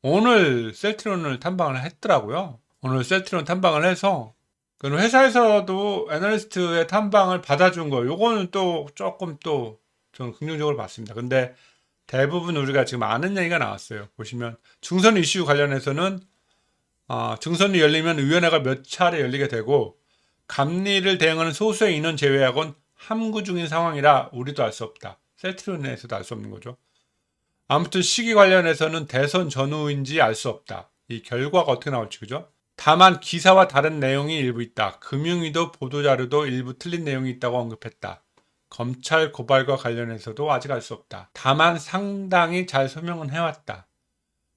오늘 셀트리온을 탐방을 했더라고요. 오늘 셀트리온 탐방을 해서 그 회사에서도 애널리스트의 탐방을 받아준 거, 요거는 또 조금 또 저는 긍정적으로 봤습니다. 근데 대부분 우리가 지금 아는 얘기가 나왔어요. 보시면 중선 이슈 관련해서는 증선이 열리면 위원회가 몇 차례 열리게 되고 감리를 대응하는 소수의 인원 제외하고는 함구 중인 상황이라 우리도 알 수 없다. 셀트리온 내에서도 알 수 없는 거죠. 아무튼 시기 관련해서는 대선 전후인지 알 수 없다. 이 결과가 어떻게 나올지 그죠? 다만 기사와 다른 내용이 일부 있다. 금융위도 보도자료도 일부 틀린 내용이 있다고 언급했다. 검찰 고발과 관련해서도 아직 알 수 없다. 다만 상당히 잘 설명은 해왔다.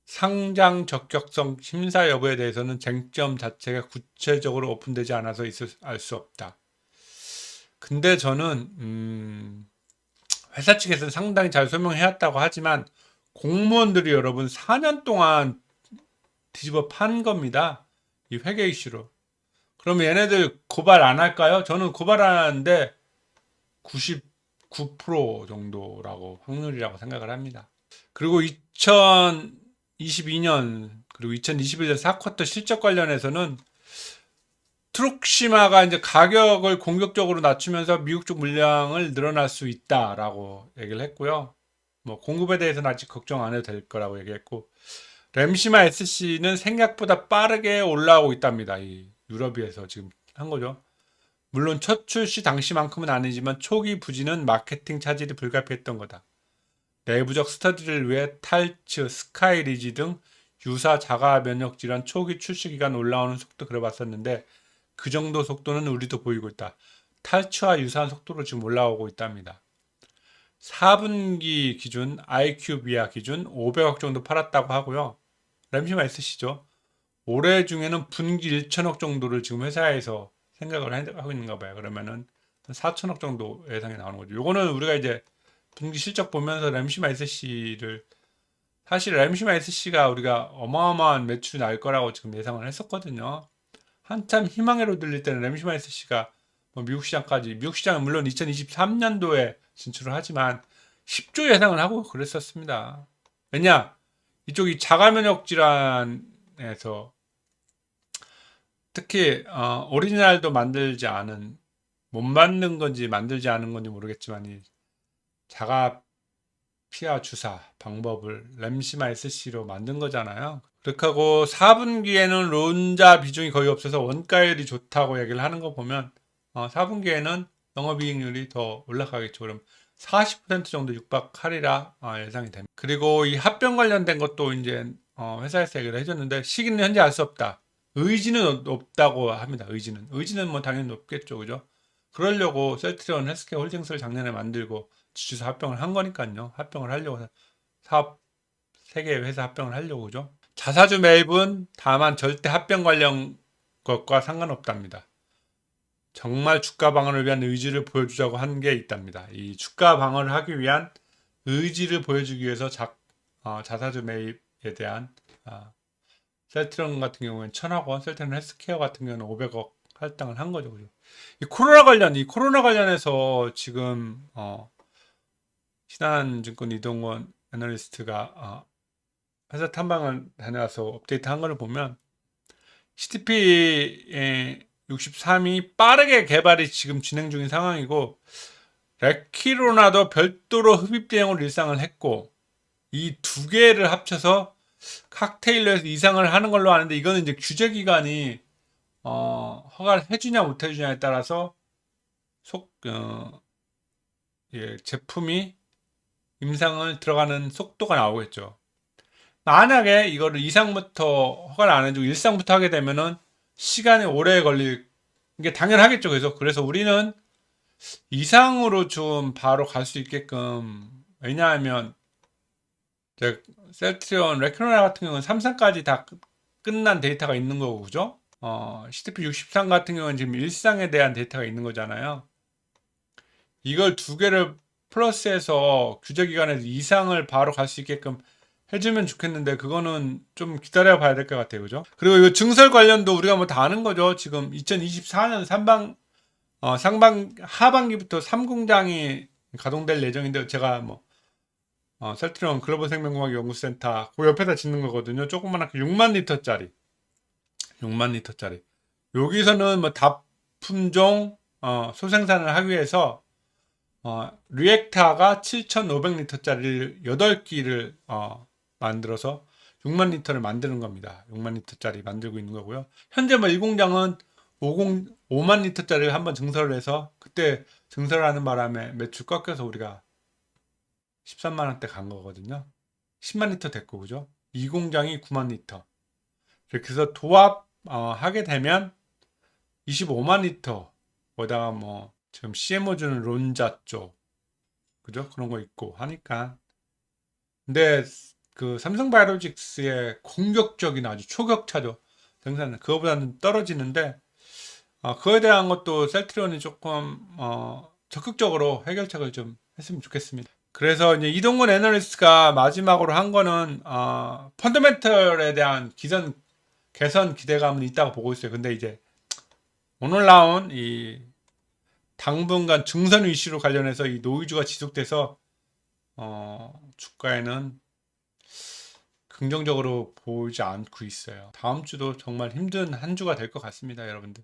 상장 적격성 심사 여부에 대해서는 쟁점 자체가 구체적으로 오픈되지 않아서 알 수 없다. 근데 저는 회사 측에서는 상당히 잘 설명해왔다고 하지만 공무원들이 여러분 4년 동안 뒤집어 판 겁니다. 이 회계 이슈로. 그러면 얘네들 고발 안 할까요? 저는 고발하는데 99% 정도라고 확률이라고 생각을 합니다. 그리고 2022년 그리고 2021년 4쿼터 실적 관련해서는 트룩시마가 이제 가격을 공격적으로 낮추면서 미국 쪽 물량을 늘어날 수 있다라고 얘기를 했고요. 뭐 공급에 대해서는 아직 걱정 안 해도 될 거라고 얘기했고 램시마 SC는 생각보다 빠르게 올라오고 있답니다. 이 유럽에서 지금 한 거죠. 물론 첫 출시 당시만큼은 아니지만 초기 부진은 마케팅 차질이 불가피했던 거다. 내부적 스터디를 위해 탈츠, 스카이리지 등 유사 자가 면역 질환 초기 출시 기간 올라오는 속도 그려봤었는데 그 정도 속도는 우리도 보이고 있다. 탈츠와 유사한 속도로 지금 올라오고 있답니다. 4분기 기준 IQVIA 기준 500억 정도 팔았다고 하고요. 램시마 SC죠. 올해 중에는 분기 1천억 정도를 지금 회사에서 생각을 하고 있는가 봐요. 그러면은 4천억 정도 예상이 나오는 거죠. 요거는 우리가 이제 분기 실적 보면서 램시마 SC를 사실 램시마 SC가 우리가 어마어마한 매출이 날 거라고 지금 예상을 했었거든요. 한참 희망으로 들릴 때는 램시마 SC가 뭐 미국 시장은 물론 2023년도에 진출을 하지만 10조 예상을 하고 그랬었습니다. 왜냐? 이쪽이 자가면역 질환에서 특히 오리지널도 만들지 않은 못 만든 건지 만들지 않은 건지 모르겠지만 이 자가 피하 주사 방법을 램시마 SC로 만든 거잖아요. 그렇게 하고 4분기에는 론자 비중이 거의 없어서 원가율이 좋다고 얘기를 하는 거 보면 4분기에는 영업이익률이 더 올라가겠죠. 그럼 40% 정도 육박하리라 예상이 됩니다. 그리고 이 합병 관련된 것도 이제 회사에서 얘기를 해줬는데 시기는 현재 알 수 없다. 의지는 없다고 합니다. 의지는 뭐 당연히 없겠죠, 그죠? 그러려고 셀트리온 헬스케어 홀딩스를 작년에 만들고 주주사 합병을 한 거니까요. 합병을 하려고 사업 3개의 회사 합병을 하려고 그죠? 자사주 매입은 다만 절대 합병 관련 것과 상관없답니다. 정말 주가 방어를 위한 의지를 보여주자고 한 게 있답니다. 이 주가 방어를 하기 위한 의지를 보여주기 위해서 자사주 매입에 대한 셀트리온 같은 경우는 1,000억 원, 셀트리온 헬스케어 같은 경우는 500억 할당을 한 거죠. 그죠? 이 코로나 관련해서 지금 신한증권 이동원 애널리스트가 회사 탐방을 다녀와서 업데이트 한 거를 보면 CTP 63이 빠르게 개발이 지금 진행 중인 상황이고 레키로나도 별도로 흡입 대응으로 일상을 했고 이 두 개를 합쳐서 칵테일로해서 이상을 하는 걸로 아는데 이거는 이제 규제 기관이 허가를 해주냐 못 해주냐에 따라서 제품이 임상을 들어가는 속도가 나오겠죠. 만약에 이거를 이상부터 허가를 안 해주고 일상부터 하게 되면은 시간이 오래 걸릴 게 당연하겠죠. 그래서 우리는 이상으로 좀 바로 갈 수 있게끔 왜냐하면 셀트리온 레크로나 같은 경우는 3상까지 다 끝난 데이터가 있는 거고 그죠? CTP 63 같은 경우는 지금 일상에 대한 데이터가 있는 거잖아요. 이걸 두 개를 플러스해서 규제기관에서 이상을 바로 갈 수 있게끔 해주면 좋겠는데 그거는 좀 기다려 봐야 될 것 같아요. 그죠? 그리고 이 증설 관련도 우리가 뭐 다 아는 거죠. 지금 2024년 하반기부터 3공장이 가동될 예정인데 제가 뭐 셀트리온 글로벌생명공학 연구센터 그 옆에다 짓는 거거든요. 조그만하게 6만 리터짜리. 6만 리터짜리. 여기서는 뭐 다품종 소생산을 하기 위해서 리액터가 7,500리터짜리 8기를 만들어서 6만 리터를 만드는 겁니다. 6만 리터짜리 만들고 있는 거고요. 현재 뭐 이 공장은 5만 리터짜리를 한번 증설을 해서 그때 증설하는 바람에 매출 꺾여서 우리가 13만 원대 간 거거든요. 10만 리터 됐고 그죠? 이 공장이 9만 리터. 이렇게 해서 도합 하게 되면 25만 리터. 거기다가 뭐 지금 CMO 주는 론자 쪽 그죠? 그런 거 있고 하니까. 근데 그 삼성바이오로직스의 공격적인 아주 초격차죠. 생산은 그거보다는 떨어지는데 그거에 대한 것도 셀트리온이 조금 적극적으로 해결책을 좀 했으면 좋겠습니다. 그래서 이제 이동근 애널리스트가 마지막으로 한 거는 펀더멘털에 대한 개선 기대감은 있다고 보고 있어요. 근데 이제 오늘 나온 이 당분간 중선 이슈로 관련해서 이 노이즈가 지속돼서 주가에는 긍정적으로 보이지 않고 있어요. 다음 주도 정말 힘든 한 주가 될 것 같습니다, 여러분들.